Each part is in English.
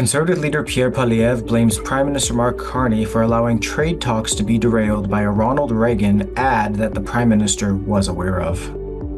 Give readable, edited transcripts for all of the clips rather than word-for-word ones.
Conservative leader Pierre Poilievre blames Prime Minister Mark Carney for allowing trade talks to be derailed by a Ronald Reagan ad that the Prime Minister was aware of.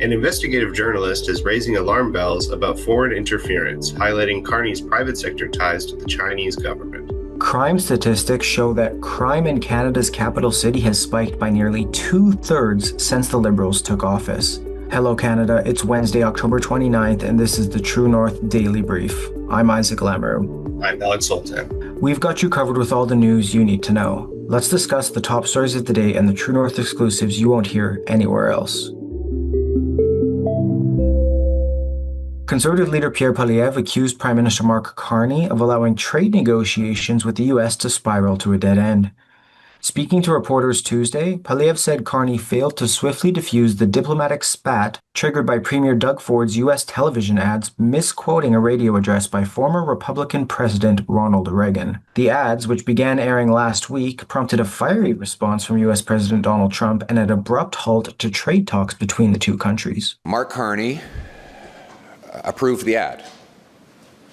An investigative journalist is raising alarm bells about foreign interference, highlighting Carney's private sector ties to the Chinese government. Crime statistics show that crime in Canada's capital city has spiked by nearly 2/3 since the Liberals took office. Hello Canada, it's Wednesday, October 29th, and this is the True North Daily Brief. I'm Isaac Lamoureux. I'm Zoltan. We've got you covered with all the news you need to know. Let's discuss the top stories of the day and the True North exclusives you won't hear anywhere else. Conservative leader Pierre Poilievre accused Prime Minister Mark Carney of allowing trade negotiations with the US to spiral to a dead end. Speaking to reporters Tuesday, Poilievre said Carney failed to swiftly defuse the diplomatic spat triggered by Premier Doug Ford's US television ads misquoting a radio address by former Republican President Ronald Reagan. The ads, which began airing last week, prompted a fiery response from US President Donald Trump and an abrupt halt to trade talks between the two countries. Mark Carney approved the ad,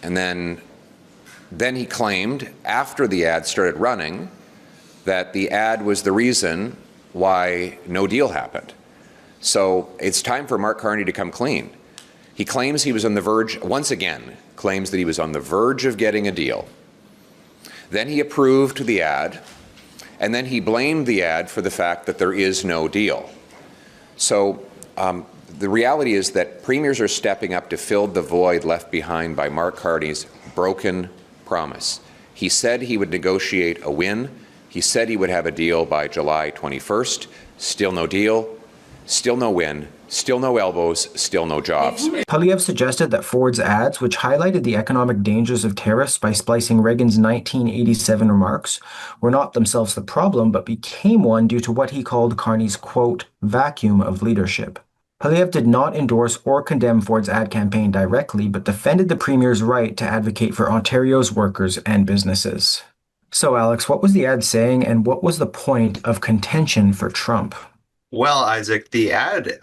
and then he claimed, after the ad started running, that the ad was the reason why no deal happened. So it's time for Mark Carney to come clean. He claims he was on the verge, once again, claims that he was on the verge of getting a deal. Then he approved the ad, and then he blamed the ad for the fact that there is no deal. So the reality is that premiers are stepping up to fill the void left behind by Mark Carney's broken promise. He said he would negotiate a win. He said he would have a deal by July 21st. Still no deal, still no win, still no elbows, still no jobs. Poilievre suggested that Ford's ads, which highlighted the economic dangers of tariffs by splicing Reagan's 1987 remarks, were not themselves the problem, but became one due to what he called Carney's, quote, vacuum of leadership. Poilievre did not endorse or condemn Ford's ad campaign directly, but defended the Premier's right to advocate for Ontario's workers and businesses. So, Alex, what was the ad saying, and what was the point of contention for Trump? Well, Isaac, the ad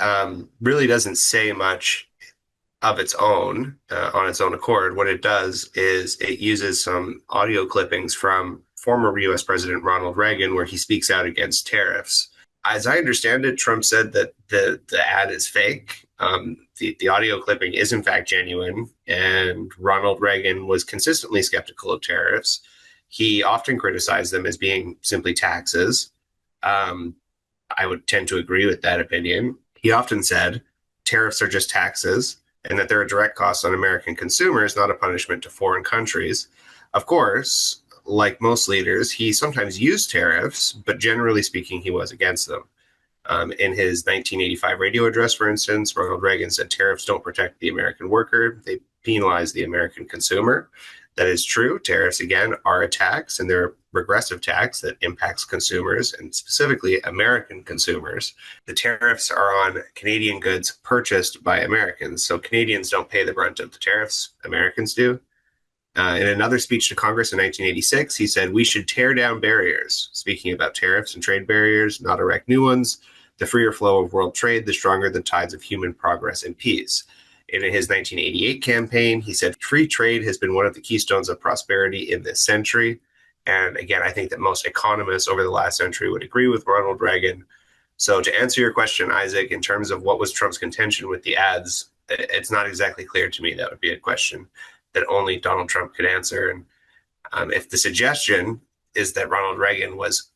really doesn't say much of its own, on its own accord. What it does is it uses some audio clippings from former U.S. President Ronald Reagan, where he speaks out against tariffs. As I understand it, Trump said that the ad is fake. The audio clipping is, in fact, genuine, and Ronald Reagan was consistently skeptical of tariffs. He often criticized them as being simply taxes. I would tend to agree with that opinion. He often said tariffs are just taxes and that they're a direct cost on American consumers, not a punishment to foreign countries. Of course, like most leaders, he sometimes used tariffs, but generally speaking, he was against them. In his 1985 radio address, for instance, Ronald Reagan said tariffs don't protect the American worker. They penalize the American consumer. That is true. Tariffs, again, are a tax, and they're a regressive tax that impacts consumers, and specifically American consumers. The tariffs are on Canadian goods purchased by Americans. So Canadians don't pay the brunt of the tariffs. Americans do. In another speech to Congress in 1986, he said, we should tear down barriers. Speaking about tariffs and trade barriers, not erect new ones. The freer flow of world trade, the stronger the tides of human progress and peace. In his 1988 campaign, he said, free trade has been one of the keystones of prosperity in this century. And again, I think that most economists over the last century would agree with Ronald Reagan. So to answer your question, Isaac, in terms of what was Trump's contention with the ads, it's not exactly clear to me. That would be a question that only Donald Trump could answer. And if the suggestion is that Ronald Reagan was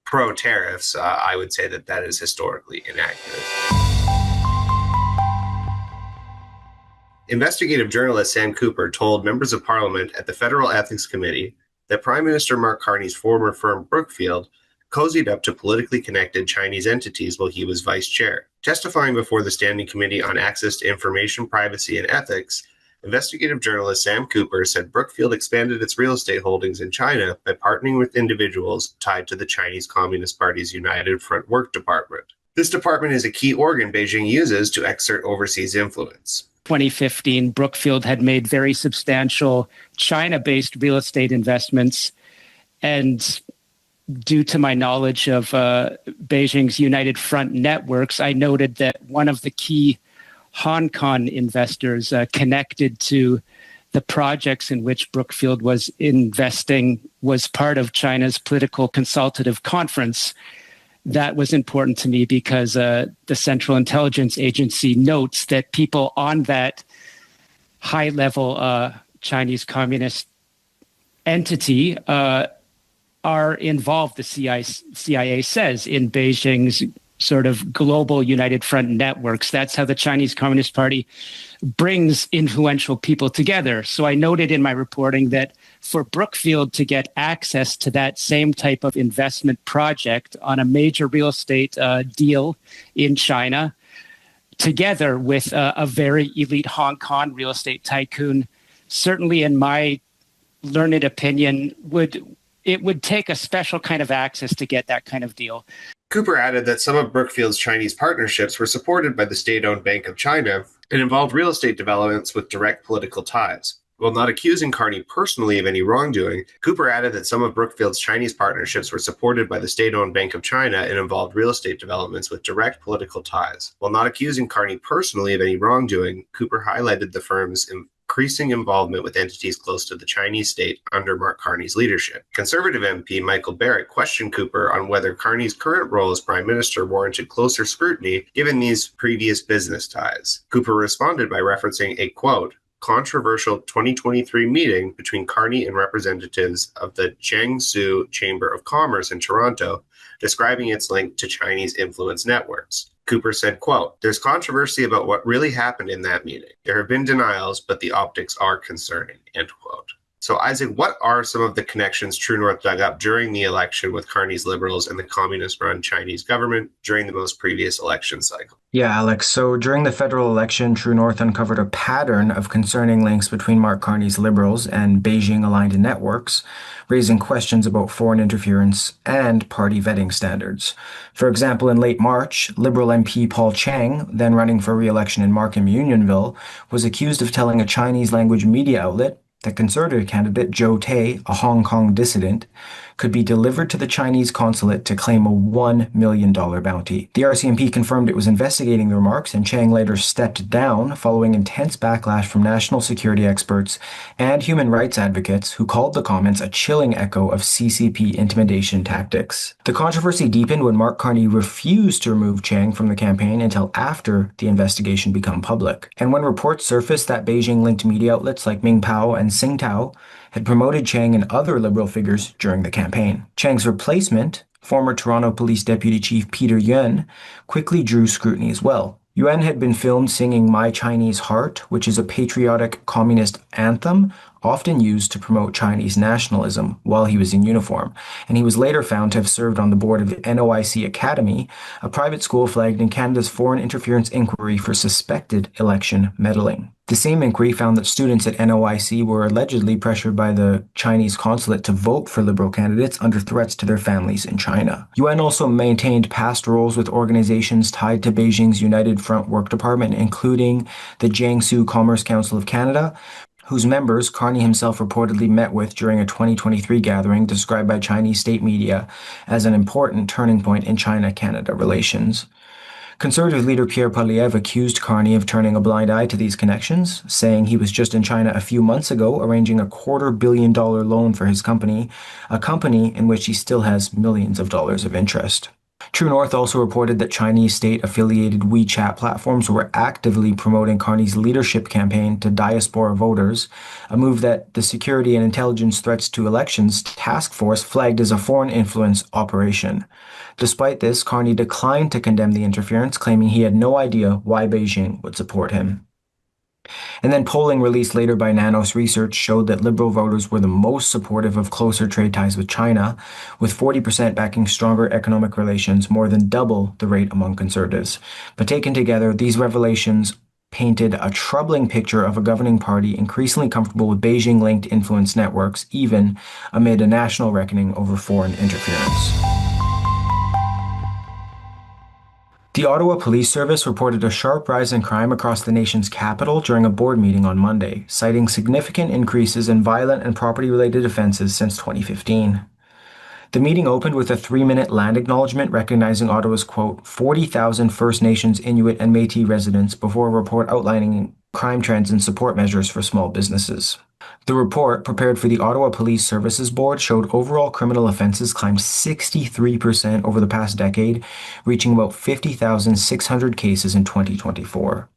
pro-tariffs, I would say that that is historically inaccurate. Investigative journalist Sam Cooper told members of Parliament at the Federal Ethics Committee that Prime Minister Mark Carney's former firm Brookfield cozied up to politically connected Chinese entities while he was vice chair. Testifying before the Standing Committee on Access to Information, Privacy and Ethics, investigative journalist Sam Cooper said Brookfield expanded its real estate holdings in China by partnering with individuals tied to the Chinese Communist Party's United Front Work Department. This department is a key organ Beijing uses to exert overseas influence. 2015, Brookfield had made very substantial China-based real estate investments. And due to my knowledge of Beijing's United Front networks, I noted that one of the key Hong Kong investors connected to the projects in which Brookfield was investing was part of China's political consultative conference. That was important to me because the Central Intelligence Agency notes that people on that high-level Chinese communist entity are involved, the CIA says, in Beijing's sort of global United Front networks. That's how the Chinese Communist Party brings influential people together. So I noted in my reporting that for Brookfield to get access to that same type of investment project on a major real estate deal in China, together with a very elite Hong Kong real estate tycoon, certainly in my learned opinion, it would take a special kind of access to get that kind of deal. Cooper added that some of Brookfield's Chinese partnerships were supported by the state-owned Bank of China and involved real estate developments with direct political ties. While not accusing Carney personally of any wrongdoing, Cooper added that some of Brookfield's Chinese partnerships were supported by the state-owned Bank of China and involved real estate developments with direct political ties. While not accusing Carney personally of any wrongdoing, Cooper highlighted the firm's increasing involvement with entities close to the Chinese state under Mark Carney's leadership. Conservative MP Michael Barrett questioned Cooper on whether Carney's current role as Prime Minister warranted closer scrutiny given these previous business ties. Cooper responded by referencing a, quote, controversial 2023 meeting between Carney and representatives of the Jiangsu Chamber of Commerce in Toronto, describing its link to Chinese influence networks. Cooper said, quote, there's controversy about what really happened in that meeting. There have been denials, but the optics are concerning, end quote. So, Isaac, what are some of the connections True North dug up during the election with Carney's Liberals and the communist-run Chinese government during the most previous election cycle? Yeah, Alex. So during the federal election, True North uncovered a pattern of concerning links between Mark Carney's Liberals and Beijing-aligned networks, raising questions about foreign interference and party vetting standards. For example, in late March, Liberal MP Paul Chang, then running for re-election in Markham Unionville, was accused of telling a Chinese-language media outlet that Conservative candidate Zhou Tai, a Hong Kong dissident, could be delivered to the Chinese consulate to claim a $1 million bounty. The RCMP confirmed it was investigating the remarks, and Chang later stepped down following intense backlash from national security experts and human rights advocates who called the comments a chilling echo of CCP intimidation tactics. The controversy deepened when Mark Carney refused to remove Chang from the campaign until after the investigation became public. And when reports surfaced that Beijing-linked media outlets like Ming Pao and Tsingtao had promoted Chang and other Liberal figures during the campaign. Chang's replacement, former Toronto Police Deputy Chief Peter Yuen, quickly drew scrutiny as well. Yuen had been filmed singing My Chinese Heart, which is a patriotic communist anthem often used to promote Chinese nationalism while he was in uniform, and he was later found to have served on the board of NOIC Academy, a private school flagged in Canada's foreign interference inquiry for suspected election meddling. The same inquiry found that students at NOIC were allegedly pressured by the Chinese consulate to vote for Liberal candidates under threats to their families in China. Yuen also maintained past roles with organizations tied to Beijing's United Front Work Department, including the Jiangsu Commerce Council of Canada, whose members Carney himself reportedly met with during a 2023 gathering described by Chinese state media as an important turning point in China-Canada relations. Conservative leader Pierre Poilievre accused Carney of turning a blind eye to these connections, saying he was just in China a few months ago arranging a $250 million loan for his company, a company in which he still has millions of dollars of interest. True North also reported that Chinese state-affiliated WeChat platforms were actively promoting Carney's leadership campaign to diaspora voters, a move that the Security and Intelligence Threats to Elections Task Force flagged as a foreign influence operation. Despite this, Carney declined to condemn the interference, claiming he had no idea why Beijing would support him. And then polling released later by Nanos Research showed that Liberal voters were the most supportive of closer trade ties with China, with 40% backing stronger economic relations, more than double the rate among Conservatives. But taken together, these revelations painted a troubling picture of a governing party increasingly comfortable with Beijing-linked influence networks, even amid a national reckoning over foreign interference. The Ottawa Police Service reported a sharp rise in crime across the nation's capital during a board meeting on Monday, citing significant increases in violent and property-related offenses since 2015. The meeting opened with a 3-minute land acknowledgement recognizing Ottawa's, quote, 40,000 First Nations, Inuit, and Métis residents before a report outlining crime trends and support measures for small businesses. The report, prepared for the Ottawa Police Services Board, showed overall criminal offenses climbed 63% over the past decade, reaching about 50,600 cases in 2024.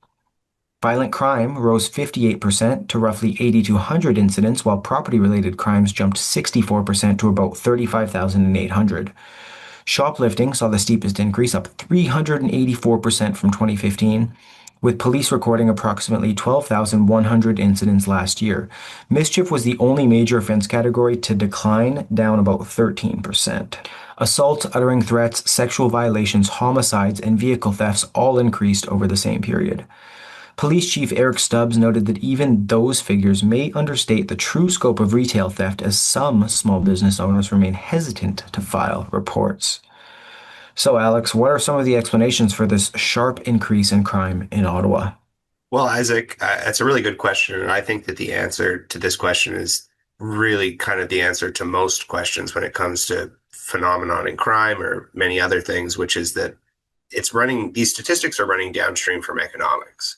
Violent crime rose 58% to roughly 8,200 incidents, while property-related crimes jumped 64% to about 35,800. Shoplifting saw the steepest increase, up 384% from 2015, with police recording approximately 12,100 incidents last year. Mischief was the only major offense category to decline, down about 13%. Assaults, uttering threats, sexual violations, homicides, and vehicle thefts all increased over the same period. Police Chief Eric Stubbs noted that even those figures may understate the true scope of retail theft, as some small business owners remain hesitant to file reports. So, Alex, what are some of the explanations for this sharp increase in crime in Ottawa? Well, Isaac, that's a really good question. And I think that the answer to this question is really kind of the answer to most questions when it comes to phenomenon in crime or many other things, which is that these statistics are running downstream from economics.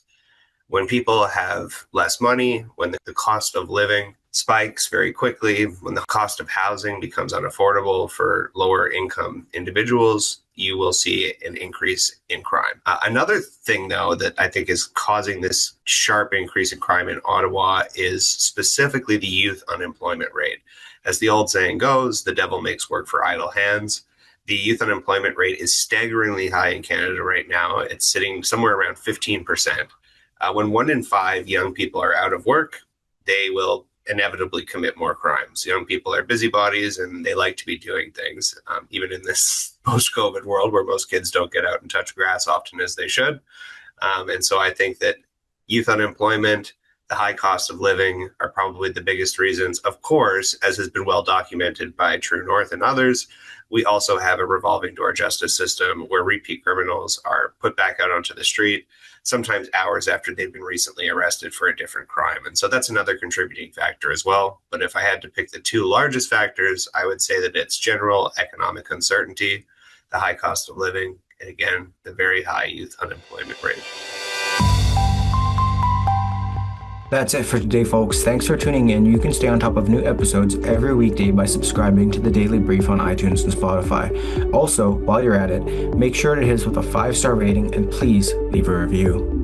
When people have less money, when the cost of living spikes very quickly, when the cost of housing becomes unaffordable for lower income individuals, you will see an increase in crime. Another thing, though, that I think is causing this sharp increase in crime in Ottawa is specifically the youth unemployment rate. As the old saying goes, the devil makes work for idle hands. The youth unemployment rate is staggeringly high in Canada right now. It's sitting somewhere around 15%. When 1 in 5 young people are out of work, they will inevitably commit more crimes. Young people are busybodies and they like to be doing things, even in this post-COVID world where most kids don't get out and touch grass often as they should. And so I think that youth unemployment, the high cost of living are probably the biggest reasons. Of course, as has been well documented by True North and others, we also have a revolving door justice system where repeat criminals are put back out onto the street, sometimes hours after they've been recently arrested for a different crime. And so that's another contributing factor as well. But if I had to pick the two largest factors, I would say that it's general economic uncertainty, the high cost of living, and again, the very high youth unemployment rate. That's it for today, folks. Thanks for tuning in. You can stay on top of new episodes every weekday by subscribing to the Daily Brief on iTunes and Spotify. Also, while you're at it, make sure to hit us with a 5-star rating and please leave a review.